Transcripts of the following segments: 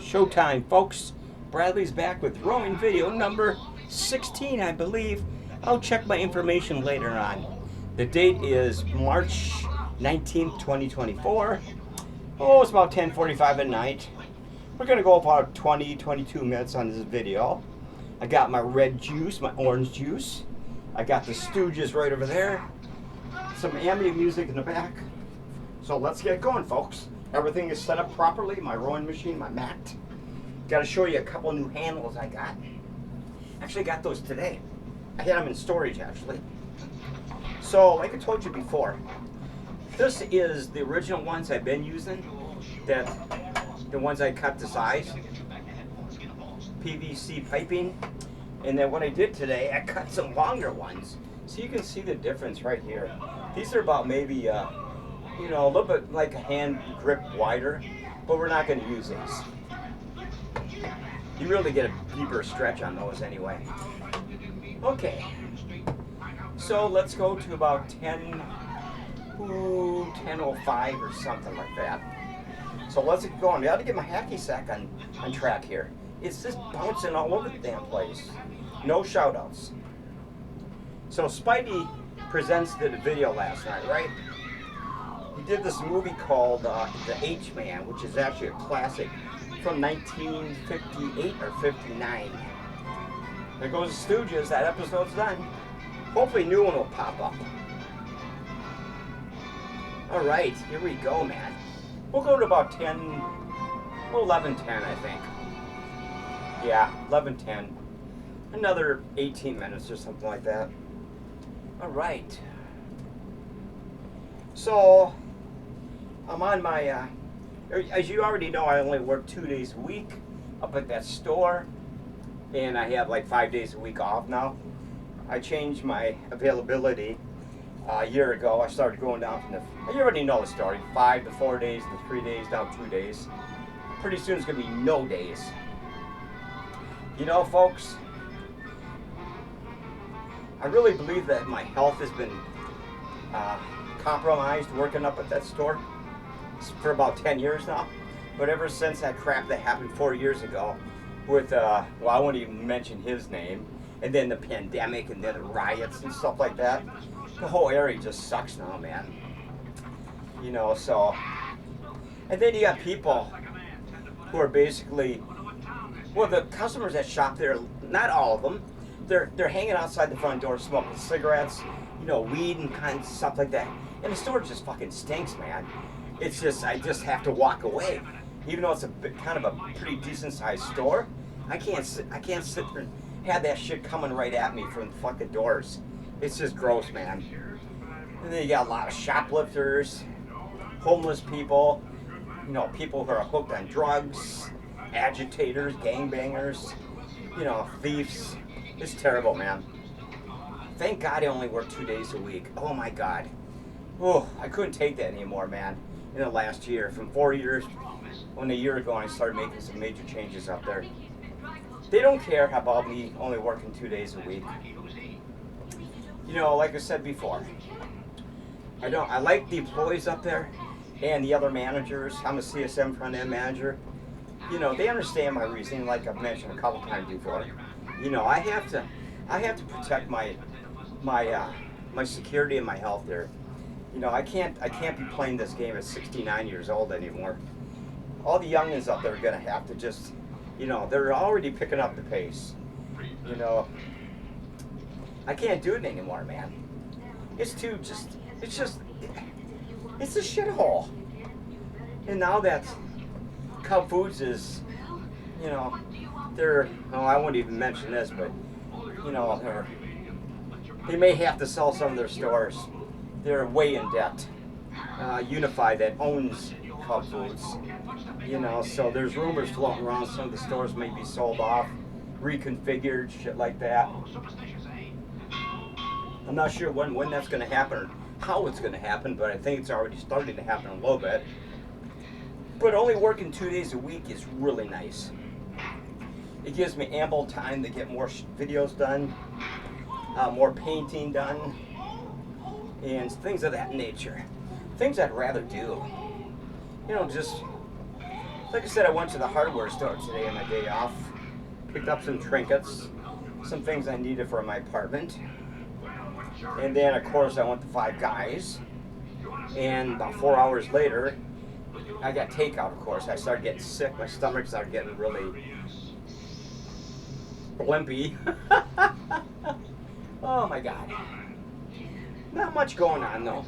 Showtime, folks. Bradley's back with rowing video number 16, I believe. I'll check my information later on. The date is March 19th, 2024. Oh, it's about 10:45 at night. We're going to go about 22 minutes on this video. I got my red juice, my orange juice. I got the Stooges right over there. Some ambient music in the back. So let's get going, folks. Everything is set up properly. My rowing machine, my mat. Got to show you a couple new handles I got. Actually got those today. I had them in storage, actually. So, like I told you before, this is the original ones I've been using. The ones I cut to size. PVC piping. And then what I did today, I cut some longer ones. So you can see the difference right here. These are about maybe, a little bit like a hand grip wider, but we're not going to use these. You really get a deeper stretch on those anyway. Okay, so let's go to about 10:05 or something like that. So let's get going. I got to get my hacky sack on track here. It's just bouncing all over the damn place. No shout outs. So Spidey Presents did a video last night, right? He did this movie called The H-Man, which is actually a classic from 1958 or 59. There goes the Stooges. That episode's done. Hopefully a new one will pop up. Alright, here we go, man. We'll go to about 11:10, I think. Yeah, 11:10. Another 18 minutes or something like that. Alright. So, I'm on my, as you already know, I only work 2 days a week up at that store. And I have like 5 days a week off now. I changed my availability a year ago. I started going down from you already know the story, 5 to 4 days to 3 days, down 2 days. Pretty soon it's going to be no days. You know, folks, I really believe that my health has been compromised working up at that store for about 10 years now. But ever since that crap that happened 4 years ago with, well, I won't even mention his name, and then the pandemic and then the riots and stuff like that, the whole area just sucks now, man. You know, so, and then you got people who are basically, well, the customers that shop there, not all of them, they're hanging outside the front door smoking cigarettes, weed and kind of stuff like that. And the store just fucking stinks, man. It's just, I just have to walk away. Even though it's kind of a pretty decent sized store, I can't sit there and have that shit coming right at me from the fucking doors. It's just gross, man. And then you got a lot of shoplifters, homeless people, people who are hooked on drugs, agitators, gangbangers, thieves. It's terrible, man. Thank God I only work 2 days a week. Oh my God. Oh, I couldn't take that anymore, man. In the last year, from 4 years, when a year ago I started making some major changes up there. They don't care about me only working 2 days a week. Like I said before, I like the employees up there and the other managers. I'm a CSM front end manager. They understand my reasoning, like I've mentioned a couple times before. I have to protect my security and my health there. I can't be playing this game at 69 years old anymore. All the youngins up there are gonna have to just, they're already picking up the pace. I can't do it anymore, man. It's a shithole. And now that Cub Foods is, I won't even mention this, but, they may have to sell some of their stores. They're way in debt. Unify that owns Cub Foods, so there's rumors floating around some of the stores may be sold off, reconfigured, shit like that. I'm not sure when that's going to happen or how it's going to happen, but I think it's already starting to happen a little bit. But only working 2 days a week is really nice. It gives me ample time to get more videos done, more painting done, and things of that nature. Things I'd rather do. Just Like I said, I went to the hardware store today on my day off. Picked up some trinkets, some things I needed for my apartment. And then, of course, I went to Five Guys. And about 4 hours later, I got takeout, of course. I started getting sick. My stomach started getting really blimpy. Oh my God. Not much going on though.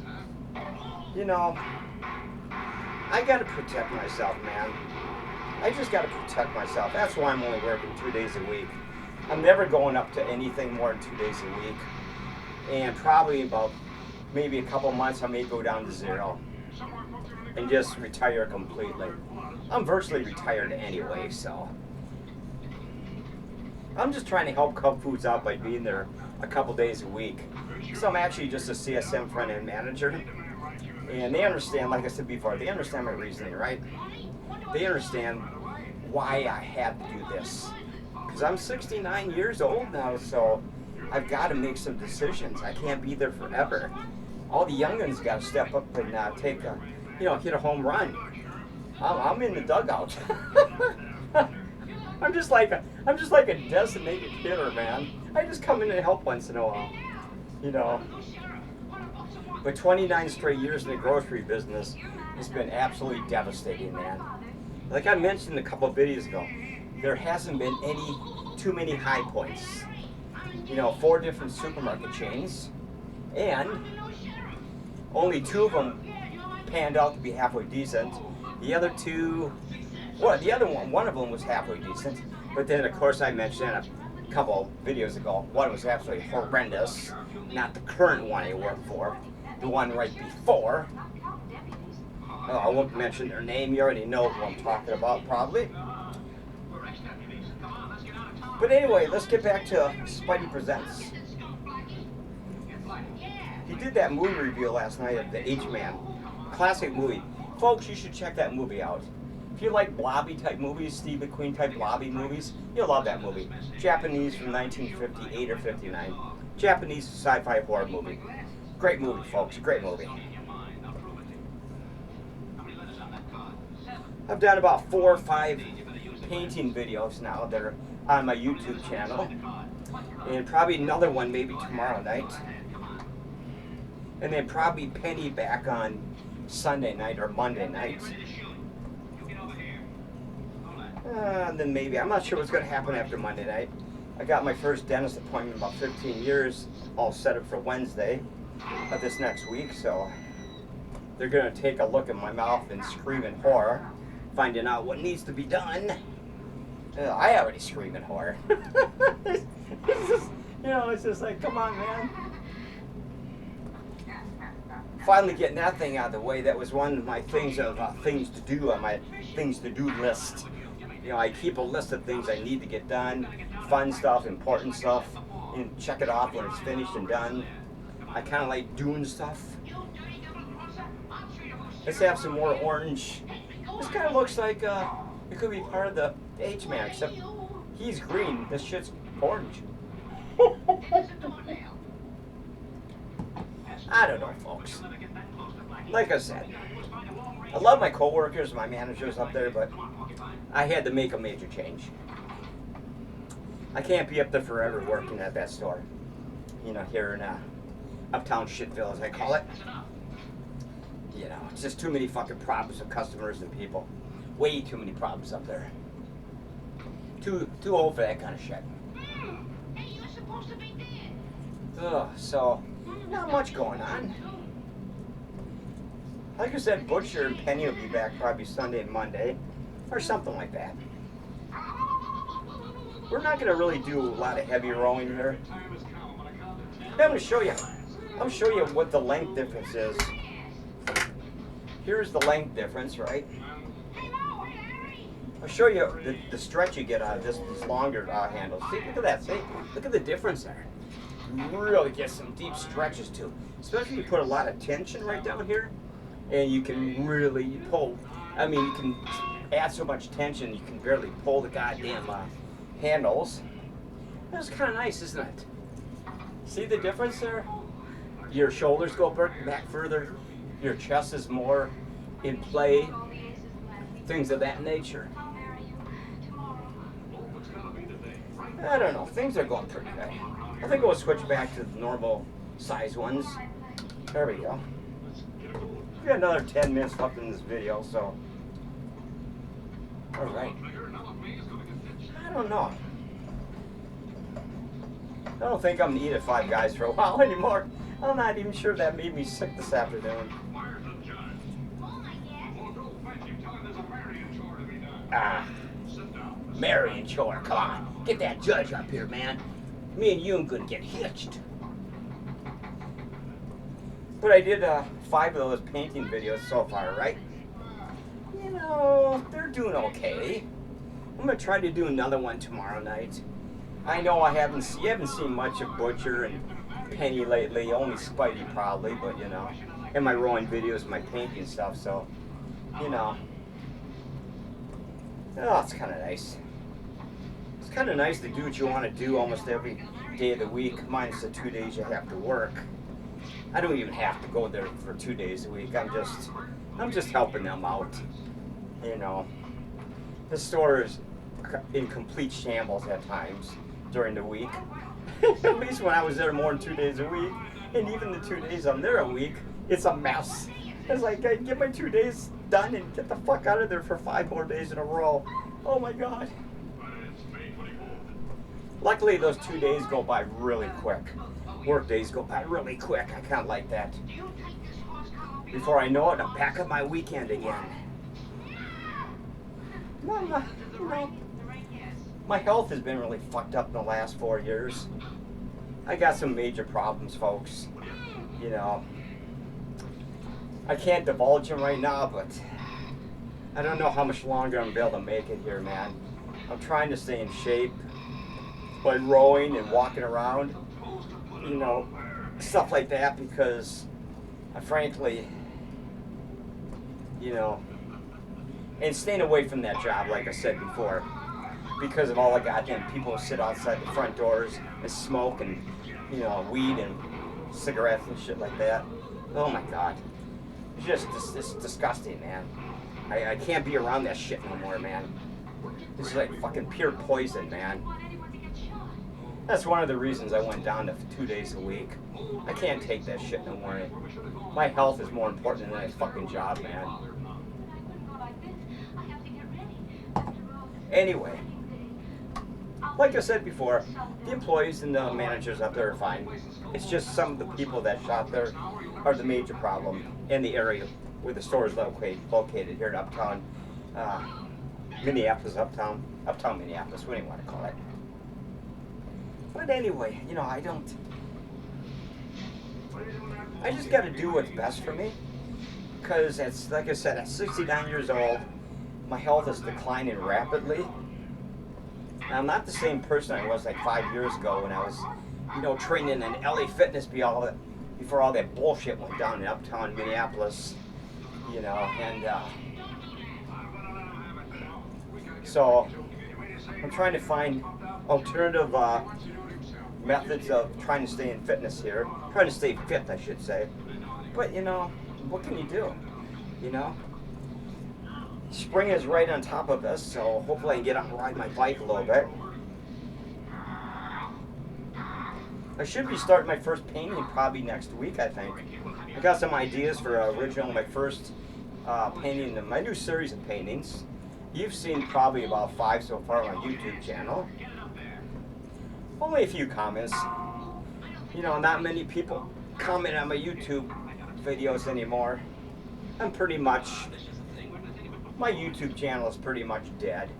You know, I gotta protect myself, man. I just gotta protect myself. That's why I'm only working 2 days a week. I'm never going up to anything more than 2 days a week. And probably about maybe a couple months I may go down to 0 and just retire completely. I'm virtually retired anyway, so I'm just trying to help Cub Foods out by being there a couple days a week. So I'm actually just a CSM front end manager, and they understand, like I said before, they understand my reasoning, right? They understand why I had to do this. Because I'm 69 years old now, so I've got to make some decisions. I can't be there forever. All the young'uns got to step up and take a, hit a home run. I'm in the dugout. I'm just like a designated hitter, man. I just come in and help once in a while, But 29 straight years in the grocery business has been absolutely devastating, man. Like I mentioned a couple of videos ago, there hasn't been too many high points. 4 different supermarket chains, and only 2 of them panned out to be halfway decent. The other 2, one of them was halfway decent, but then of course I mentioned a couple videos ago, one was absolutely horrendous, not the current one I work for, the one right before. I won't mention their name, you already know who I'm talking about probably. But anyway, let's get back to Spidey Presents. He did that movie review last night of The H-Man. Classic movie. Folks, you should check that movie out. If you like blobby type movies, Steve McQueen type blobby movies, you'll love that movie. Japanese from 1958 or 59. Japanese sci-fi horror movie. Great movie, folks. Great movie. I've done about 4 or 5 painting videos now that are on my YouTube channel. And probably another one maybe tomorrow night. And then probably Penny back on Sunday night or Monday night. And then maybe, I'm not sure what's going to happen after Monday night. I got my first dentist appointment in about 15 years, all set up for Wednesday of this next week. So they're going to take a look at my mouth and scream in horror, finding out what needs to be done. I already scream in horror. It's just like, come on, man. Finally getting that thing out of the way. That was one of my things to do on my things to do list. I keep a list of things I need to get done, fun stuff, important stuff, and check it off when it's finished and done. I kind of like doing stuff. Let's have some more orange. This kind of looks like it could be part of the H-Man, except he's green. This shit's orange. I don't know, folks. Like I said, I love my coworkers, my managers up there, but I had to make a major change. I can't be up there forever working at that store. Here in uptown Shitville, as I call it. It's just too many fucking problems with customers and people. Way too many problems up there. Too old for that kind of shit. So not much going on. Like I said, Butcher and Penny will be back probably Sunday and Monday, or something like that. We're not going to really do a lot of heavy rowing here. I'm going to show you. I'll show you what the length difference is. Here's the length difference, right? I'll show you the stretch you get out of these longer handles. See, look at that. See, look at the difference there. You really get some deep stretches too. Especially if you put a lot of tension right down here, and you can really pull. I mean, you can add so much tension you can barely pull the goddamn handles. That's kind of nice, isn't it? See the difference there? Your shoulders go back further. Your chest is more in play. things of that nature. I don't know. Things are going pretty good. I think we'll switch back to the normal size ones. There we go. We got another 10 minutes left in this video, so. All right. I don't know. I don't think I'm gonna eat at Five Guys for a while anymore. I'm not even sure that made me sick this afternoon. Marion chore, come on. Get that judge up here, man. Me and you are gonna get hitched. But I did 5 of those painting videos so far, right? You know, they're doing okay. I'm gonna try to do another one tomorrow night. I know you haven't seen much of Butcher and Penny lately, only Spidey probably, but you know, and my rowing videos, my painting stuff, so, you know. Oh, it's kind of nice. It's kind of nice to do what you want to do almost every day of the week, minus the 2 days you have to work. I don't even have to go there for 2 days a week. I'm just helping them out. You know, the store is in complete shambles at times during the week. At least when I was there more than 2 days a week, and even the 2 days I'm there a week, it's a mess. It's like I get my 2 days done and get the fuck out of there for 5 more days in a row. Oh my God. Luckily, those 2 days go by really quick. Work days go by really quick. I kind of like that. Before I know it, I'm back at my weekend again. Well, you know, my health has been really fucked up in the last 4 years. I got some major problems, folks. You know, I can't divulge them right now, but I don't know how much longer I'm gonna be able to make it here, man. I'm trying to stay in shape by rowing and walking around, you know, stuff like that, because I frankly, you know, and staying away from that job, like I said before, because of all the goddamn people who sit outside the front doors and smoke and, you know, weed and cigarettes and shit like that. Oh my God. It's just it's disgusting, man. I can't be around that shit no more, man. This is like fucking pure poison, man. That's one of the reasons I went down to 2 days a week. I can't take that shit no more. My health is more important than that fucking job, man. Anyway, like I said before, the employees and the managers up there are fine. It's just some of the people that shop there are the major problem in the area where the store is located here in uptown Minneapolis, uptown Minneapolis, what do you want to call it? But anyway, you know, I just got to do what's best for me, because it's like I said, at 69 years old, my health is declining rapidly. And I'm not the same person I was like 5 years ago when I was, you know, training in LA Fitness before all that bullshit went down in uptown Minneapolis, you know, and so I'm trying to find alternative methods of trying to stay in fitness here, trying to stay fit, I should say. But you know, what can you do? You know, spring is right on top of us, so hopefully I can get out and ride my bike a little bit. I should be starting my first painting probably next week, I think. I got some ideas for my first painting, my new series of paintings. You've seen probably about 5 so far on my YouTube channel. Only a few comments. You know, not many people comment on my YouTube videos anymore. I'm pretty much, my YouTube channel is pretty much dead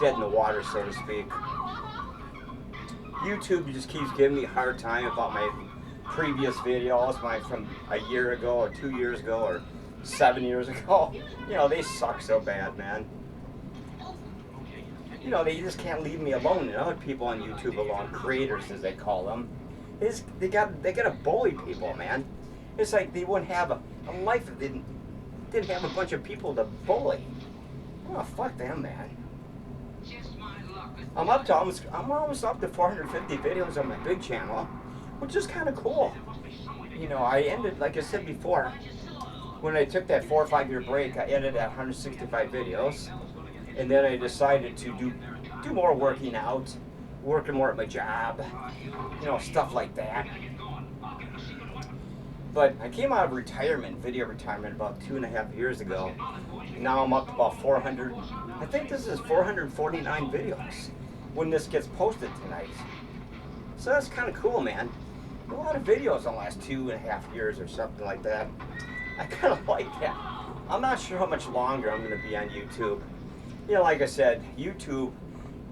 in the water, so to speak. YouTube just keeps giving me a hard time about my previous videos, from a year ago or 2 years ago or 7 years ago. You know, they suck so bad, man. You know, they just can't leave me alone, and other people on YouTube alone, creators as they call them, they gotta bully people, man. It's like they wouldn't have a life if they didn't have a bunch of people to bully. Oh, fuck them, man. I'm almost up to 450 videos on my big channel, which is kind of cool. You know, I ended, like I said before, when I took that 4 or 5 year break, I ended at 165 videos, and then I decided to do more working out, working more at my job, you know, stuff like that. But I came out of retirement, video retirement, about 2.5 years ago. Now I'm up to about 400. I think this is 449 videos when this gets posted tonight. So that's kind of cool, man. A lot of videos in the last 2.5 years or something like that. I kind of like that. I'm not sure how much longer I'm going to be on YouTube. You know, like I said, YouTube,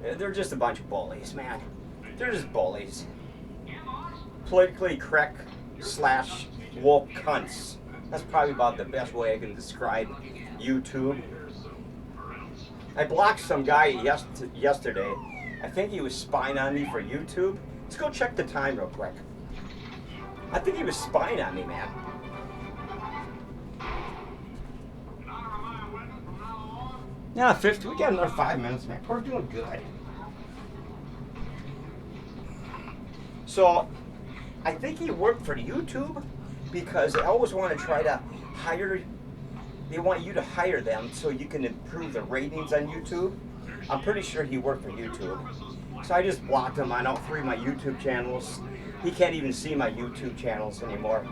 they're just a bunch of bullies, man. They're just bullies. Politically correct / woke cunts. That's probably about the best way I can describe YouTube. I blocked some guy yesterday. I think he was spying on me for YouTube. Let's go check the time real quick. I think he was spying on me, man. Yeah, 50. We got another 5 minutes, man. We're doing good. So, I think he worked for YouTube because they always want to try to hire. They want you to hire them so you can improve the ratings on YouTube. I'm pretty sure he worked for YouTube. So I just blocked him on all 3 of my YouTube channels. He can't even see my YouTube channels anymore.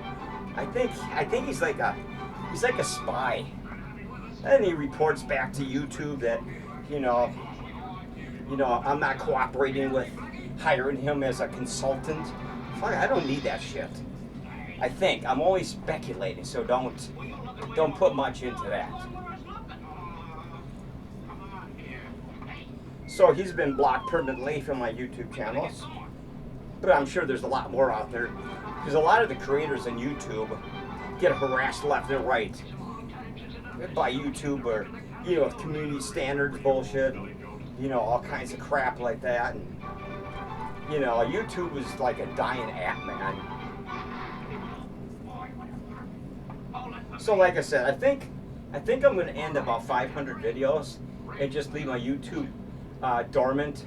I think he's like a spy. And he reports back to YouTube that, you know, I'm not cooperating with hiring him as a consultant. Fuck, I don't need that shit. I think I'm only speculating, so don't put much into that. So he's been blocked permanently from my YouTube channels, but I'm sure there's a lot more out there because a lot of the creators on YouTube get harassed left and right by YouTube, or you know, community standards bullshit, and you know, all kinds of crap like that. And you know, YouTube is like a dying app, man. So like I said, I think I'm gonna end about 500 videos and just leave my YouTube dormant.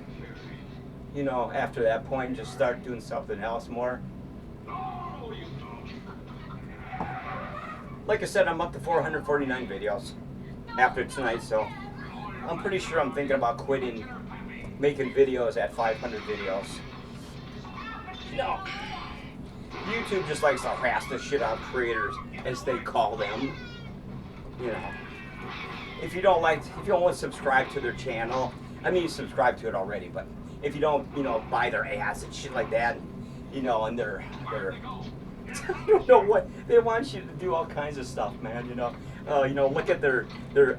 You know, after that point, and just start doing something else more. Like I said, I'm up to 449 videos after tonight, so I'm pretty sure I'm thinking about quitting making videos at 500 videos. No. YouTube just likes to harass the shit out of creators, as they call them. You know, if you don't want to subscribe to their channel, I mean, you subscribe to it already, but if you don't, you know, buy their ads and shit like that, you know, and they're I don't know what they want you to do, all kinds of stuff, man. You know, look at their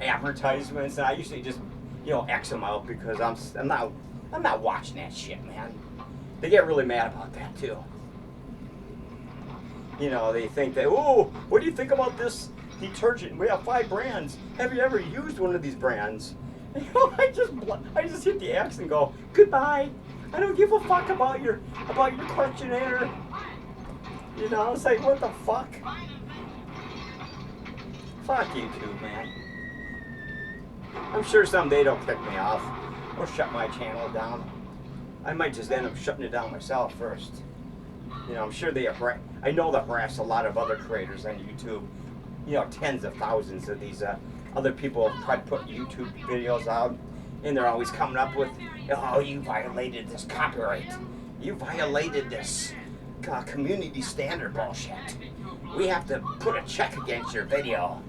advertisements, and I usually just, you know, X them out because I'm not watching that shit, man. They get really mad about that too. You know, they think that, oh, what do you think about this detergent? We have 5 brands. Have you ever used one of these brands? You know, I just hit the X and go, goodbye. I don't give a fuck about your questionnaire. You know, it's like, what the fuck? Fuck YouTube, man. I'm sure someday they'll kick me off or shut my channel down. I might just end up shutting it down myself first. You know, I'm sure I know they harass a lot of other creators on YouTube. You know, tens of thousands of these other people try to put YouTube videos out, and they're always coming up with, oh, you violated this copyright. You violated this community standard bullshit. We have to put a check against your video.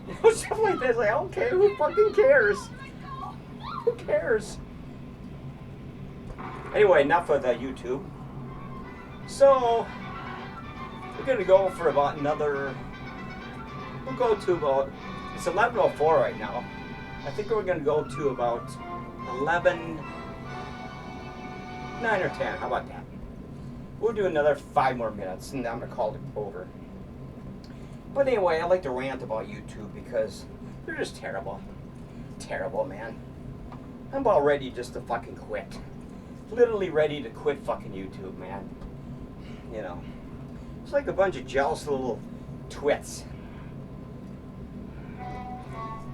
You know, stuff like this. Like, okay, who fucking cares? Who cares? Anyway, enough of YouTube. So, we're going to go for about another, we'll go to about, it's 11:04 right now. I think we're going to go to about 9 or 10. How about that? We'll do another 5 more minutes, and I'm going to call it over. But anyway, I like to rant about YouTube because they're just terrible. Terrible, man. I'm about ready just to fucking quit. Literally ready to quit fucking YouTube, man. You know, it's like a bunch of jealous little twits.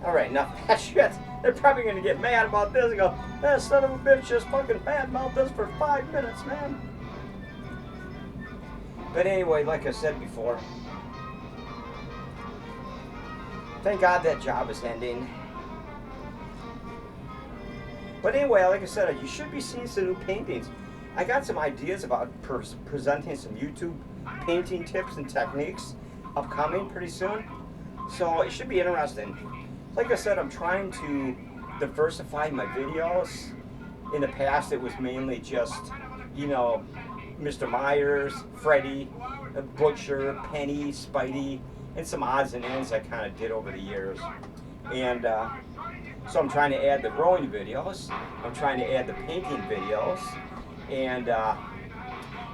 Alright, enough of that shit. They're probably going to get mad about this and go, that son of a bitch just fucking badmouthed us for 5 minutes, man. But anyway, like I said before, Thank God that job is ending. But anyway, like I said, you should be seeing some new paintings. I got some ideas about presenting some YouTube painting tips and techniques upcoming pretty soon. So it should be interesting. Like I said, I'm trying to diversify my videos. In the past, it was mainly just, you know, Mr. Myers, Freddy, Butcher, Penny, Spidey, and some odds and ends I kind of did over the years. And so I'm trying to add the rowing videos. I'm trying to add the painting videos and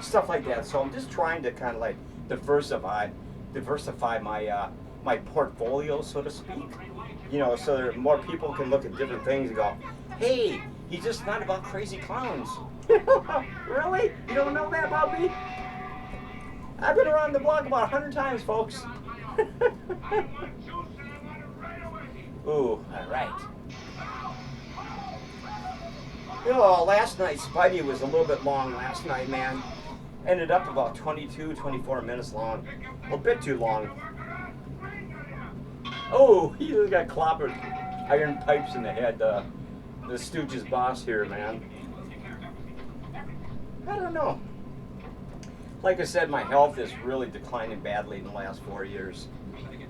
stuff like that. So I'm just trying to kind of like diversify my my portfolio, so to speak. You know, so that more people can look at different things and go, hey, he's just not about crazy clowns. Really? You don't know that about me? I've been around the block about 100 times, folks. Ooh, all right. You know, last night, Spidey was a little bit long last night, man. Ended up about 22, 24 minutes long. A bit too long. Oh, he just got clobbered. Iron pipes in the head. The Stooges boss here, man. I don't know. Like I said, my health is really declining badly in the last 4 years.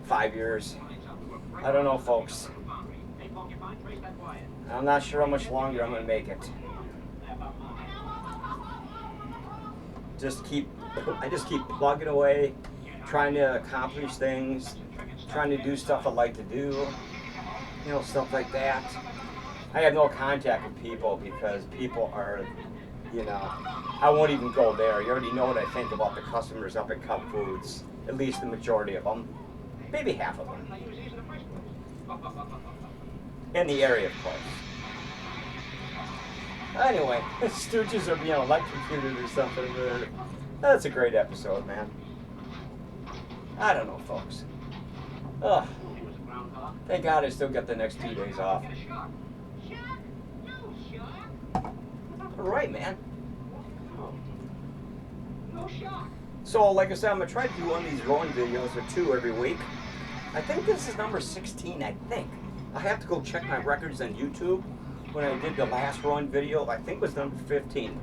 5 years. I don't know, folks. I'm not sure how much longer I'm going to make it. I just keep plugging away, trying to accomplish things, trying to do stuff I like to do, you know, stuff like that. I have no contact with people because people are, you know, I won't even go there. You already know what I think about the customers up at Cup Foods, at least the majority of them, maybe half of them. In the area, of course. Anyway, Stooges are being electrocuted or something. That's a great episode, man. I don't know, folks. Ugh. Thank God I still got the next 2 days off. Alright, man. So, like I said, I'm going to try to do one of these rowing videos or 2 every week. I think this is number 16, I think. I have to go check my records on YouTube. When I did the last rowing video, I think it was number 15.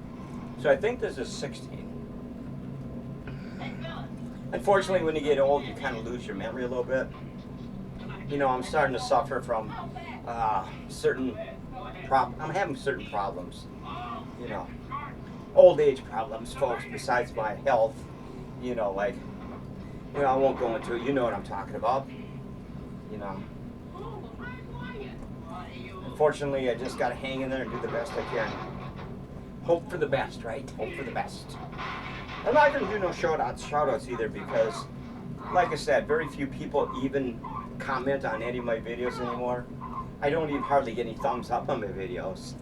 So I think this is 16. Unfortunately, when you get old, you kind of lose your memory a little bit. You know, I'm starting to suffer from I'm having certain problems. You know, old age problems, folks, besides my health. You know, like, well, I won't go into it. You know what I'm talking about. You know. Unfortunately, I just got to hang in there and do the best I can. Hope for the best, right? Hope for the best. I'm not going to do no shout-outs either because, like I said, very few people even comment on any of my videos anymore. I don't even hardly get any thumbs up on my videos.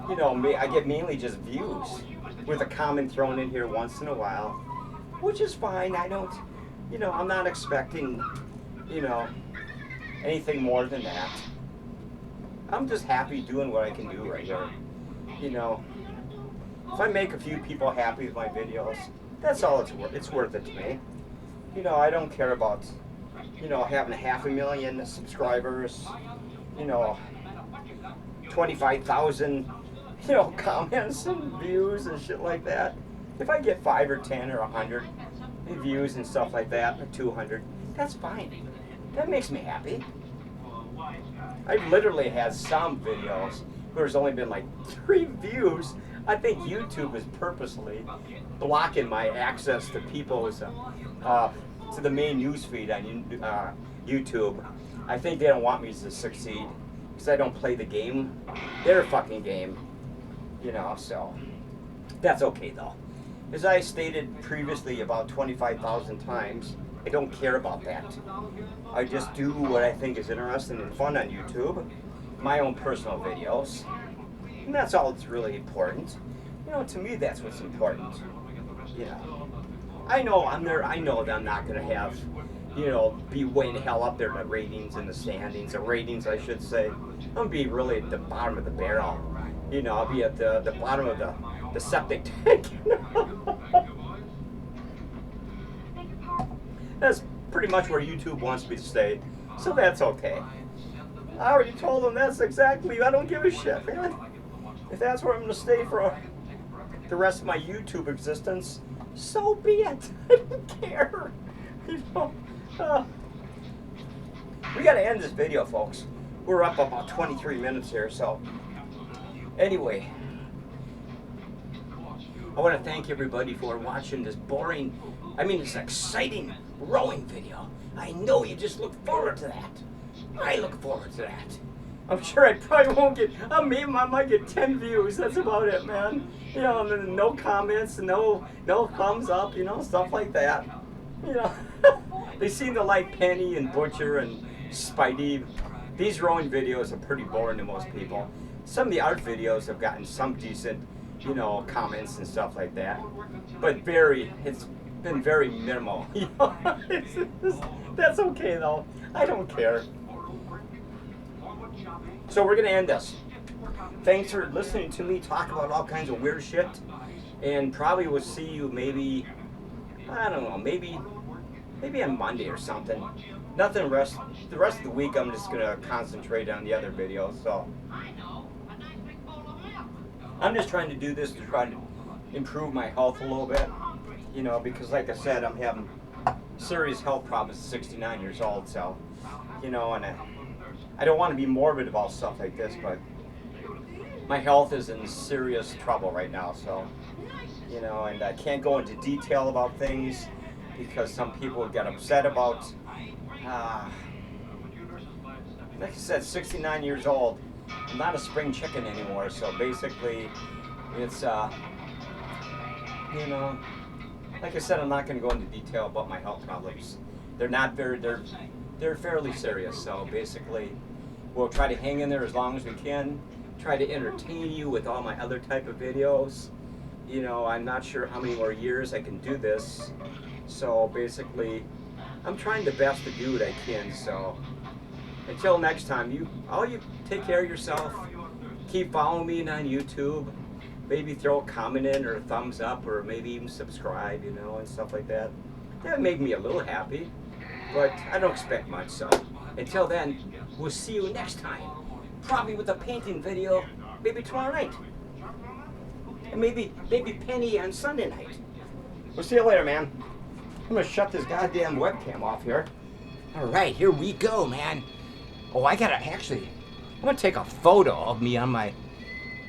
You know, I get mainly just views with a comment thrown in here once in a while, which is fine. I don't, you know, I'm not expecting, you know, anything more than that. I'm just happy doing what I can do right here. You know, if I make a few people happy with my videos, that's all it's worth. It's worth it to me. You know, I don't care about, you know, having 500,000 subscribers, you know, 25,000, you know, comments and views and shit like that. If I get 5 or 10 or 100 views and stuff like that, or 200, that's fine. That makes me happy. I've literally had some videos where there's only been like 3 views. I think YouTube is purposely blocking my access to people's, to the main newsfeed on YouTube. I think they don't want me to succeed because I don't play the game, their fucking game, you know, so that's okay though. As I stated previously about 25,000 times, I don't care about that. I just do what I think is interesting and fun on YouTube, my own personal videos, and that's all that's really important. You know, to me, that's what's important. You know, I know I'm there. I know that I'm not going to have, you know, be way the hell up there in the ratings and the standings, or ratings, I should say. I'm going to be really at the bottom of the barrel. You know, I'll be at the bottom of the septic tank. That's pretty much where YouTube wants me to stay. So that's okay. I already told them that's exactly, I don't give a shit, man. If that's where I'm going to stay for the rest of my YouTube existence, so be it. I don't care. You know, we got to end this video, folks. We're up about 23 minutes here, so anyway, I want to thank everybody for watching this boring, this exciting rowing video. I know you just look forward to that. I look forward to that. I'm sure I probably won't get, I might get 10 views. That's about it, man. You know, and then no comments, no thumbs up, you know, stuff like that. You know, they seem to like Penny and Butcher and Spidey. These rowing videos are pretty boring to most people. Some of the art videos have gotten some decent, you know, comments and stuff like that. But it's been very minimal. You know, that's okay though. I don't care. So we're gonna end this. Thanks for listening to me talk about all kinds of weird shit, and probably we'll see you maybe, I don't know, maybe on Monday or something. The rest of the week I'm just gonna concentrate on the other videos. So I'm just trying to do this to try to improve my health a little bit, you know, because like I said, I'm having serious health problems at 69 years old. So, you know, and I don't want to be morbid about stuff like this, but my health is in serious trouble right now. So, you know, and I can't go into detail about things because some people get upset about, like I said, 69 years old. I'm not a spring chicken anymore. So basically, it's, you know, like I said, I'm not going to go into detail about my health problems. They're fairly serious. So basically, we'll try to hang in there as long as we can. Try to entertain you with all my other type of videos. You know, I'm not sure how many more years I can do this. So basically, I'm trying the best to do what I can. So until next time, all you take care of yourself. Keep following me on YouTube. Maybe throw a comment in or a thumbs up or maybe even subscribe, you know, and stuff like that. That made me a little happy, but I don't expect much. So until then, we'll see you next time. Probably with a painting video, maybe tomorrow night. And maybe Penny on Sunday night. We'll see you later, man. I'm gonna shut this goddamn webcam off here. Alright, here we go, man. Oh, I'm gonna take a photo of me on my